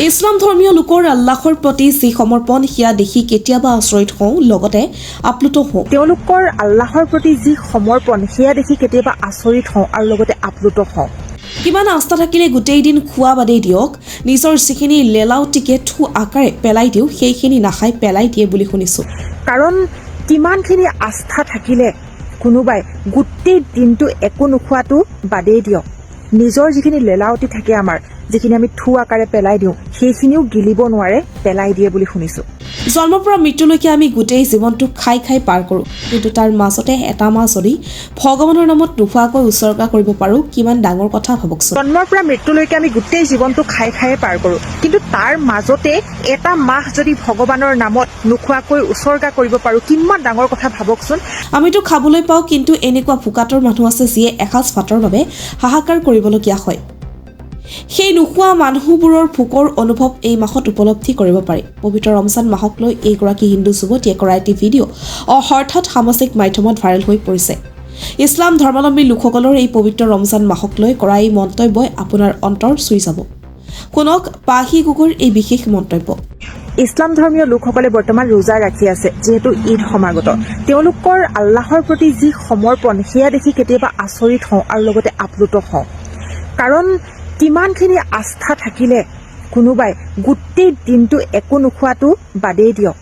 ইছলাম ধৰ্মীয় লোকৰ আল্লাহৰ প্ৰতি যি সমৰ্পণ সেয়া দেখি কেতিয়াবা আচৰিত হওঁ, লগতে আপ্লুত হওঁ। তেওঁলোকৰ আল্লাহৰ প্ৰতি যি সমৰ্পণ সেয়া দেখি কেতিয়াবা আচৰিত হওঁ আৰু লগতে আপ্লুত হওঁ। কিমান আস্থা থাকিলে গোটেই দিন খোৱা বাদেই দিয়ক, নিজৰ যিখিনি লেলাউটিকে থু আকাৰে পেলাই দিওঁ সেইখিনি নাখাই পেলাই দিয়ে বুলি শুনিছোঁ। কাৰণ কিমানখিনি আস্থা থাকিলে কোনোবাই গোটেই দিনটো একো নোখোৱাটো বাদেই দিয়ক, নিজৰ যিখিনি লেলাউটি থাকে আমাৰ, যিখিনি আমি থু আকাৰে পেলাই দিওঁ সেইখিনিও গিলিব নোৱাৰে, পেলাই দিয়ে বুলি শুনিছোঁ। জন্মৰ পৰা মৃত্যুলৈকে আমি গোটেই জীৱনটো খাই খাই পাৰ কৰোঁ, কিন্তু তাৰ মাজতে এটা মাহ যদি ভগৱানৰ নামত নোখোৱাকৈ উচৰ্গা কৰিব পাৰোঁ, কিমান ডাঙৰ কথা ভাবকচোন। জন্মৰ পৰা মৃত্যুলৈকে আমি গোটেই জীৱনটো খাই খায়ে পাৰ কৰোঁ, কিন্তু তাৰ মাজতে এটা মাহ যদি ভগৱানৰ নামত নোখোৱাকৈ উচৰ্গা কৰিব পাৰোঁ, কিমান ডাঙৰ কথা ভাবকচোন। আমিতো খাবলৈ পাওঁ, কিন্তু এনেকুৱা ভোকাতৰ মানুহ আছে যিয়ে এসাঁজ ভাতৰ বাবে হাহাকাৰ কৰিবলগীয়া হয়। সেই নোখোৱা মানুহবোৰৰ ভোকৰ অনুভৱ এই মাহত উপলব্ধি কৰিব পাৰি। পবিত্ৰ ৰমজান মাহক লৈ এইগৰাকী হিন্দু যুৱতীয়ে কৰা এটি ভিডিঅ' হঠাৎ সামাজিক মাধ্যমত ভাইৰেল হৈ পৰিছে। ইছলাম ধৰ্মাৱলম্বী লোকসকলৰ এই পবিত্ৰ ৰমজান মাহক লৈ কৰা এই মন্তব্যই আপোনাৰ অন্তৰ চুই যাব। শুনক পাহি গগৈৰ এই বিশেষ মন্তব্য। ইছলাম ধৰ্মীয় লোকসকলে বৰ্তমান ৰোজা ৰাখি আছে, যিহেতু ঈদ সমাগত। তেওঁলোকৰ আল্লাহৰ প্ৰতি যি সমৰ্পণ সেয়া দেখি কেতিয়াবা আচৰিত হওঁ আৰু লগতে আপ্লুত হওঁ। কাৰণ কিমানখিনি আস্থা থাকিলে কোনোবাই গোটেই দিনটো একো নোখোৱাটো বাদেই দিয়ক,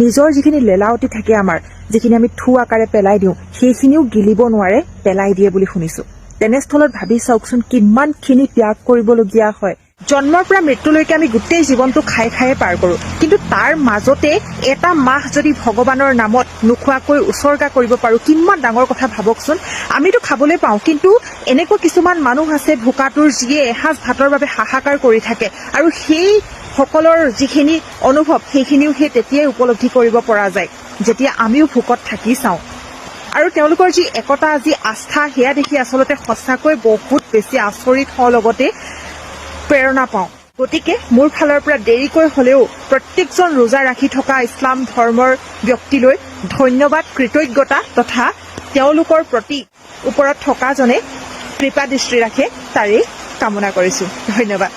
নিজৰ যিখিনি লেলাউটি থাকে আমাৰ, যিখিনি আমি থু আকাৰে পেলাই দিওঁ সেইখিনিও গিলিব নোৱাৰে, পেলাই দিয়ে বুলি শুনিছোঁ। তেনেস্থলত ভাবি চাওকচোন কিমানখিনি ত্যাগ কৰিবলগীয়া হয়। জন্মৰ পৰা মৃত্যুলৈকে আমি গোটেই জীৱনটো খাই খায়ে পাৰ কৰোঁ, কিন্তু তাৰ মাজতে এটা মাহ যদি ভগৱানৰ নামত নোখোৱাকৈ উচৰ্গা কৰিব পাৰোঁ, কিমান ডাঙৰ কথা ভাবকচোন। আমিতো খাবলৈ পাওঁ, কিন্তু এনেকুৱা কিছুমান মানুহ আছে ভোকাতুৰ, যিয়ে এসাঁজ ভাতৰ বাবে হাহাকাৰ কৰি থাকে, আৰু সেই সকলৰ যিখিনি অনুভৱ সেইখিনিও সেই তেতিয়াই উপলব্ধি কৰিব পৰা যায় যেতিয়া আমিও ভোকত থাকি চাওঁ। আৰু তেওঁলোকৰ যি একতা, যি আস্থা, সেয়া দেখি আচলতে সঁচাকৈ বহুত বেছি আচৰিত হওঁ, লগতে প্ৰেৰণা পাওঁ। গতিকে মোৰ ফালৰ পৰা দেৰিকৈ হ'লেও প্ৰত্যেকজন ৰোজা ৰাখি থকা ইছলাম ধৰ্মৰ ব্যক্তিলৈ ধন্যবাদ, কৃতজ্ঞতা তথা তেওঁলোকৰ প্ৰতি ওপৰত থকাজনে কৃপা দৃষ্টি ৰাখে তাৰেই কামনা কৰিছোঁ। ধন্যবাদ।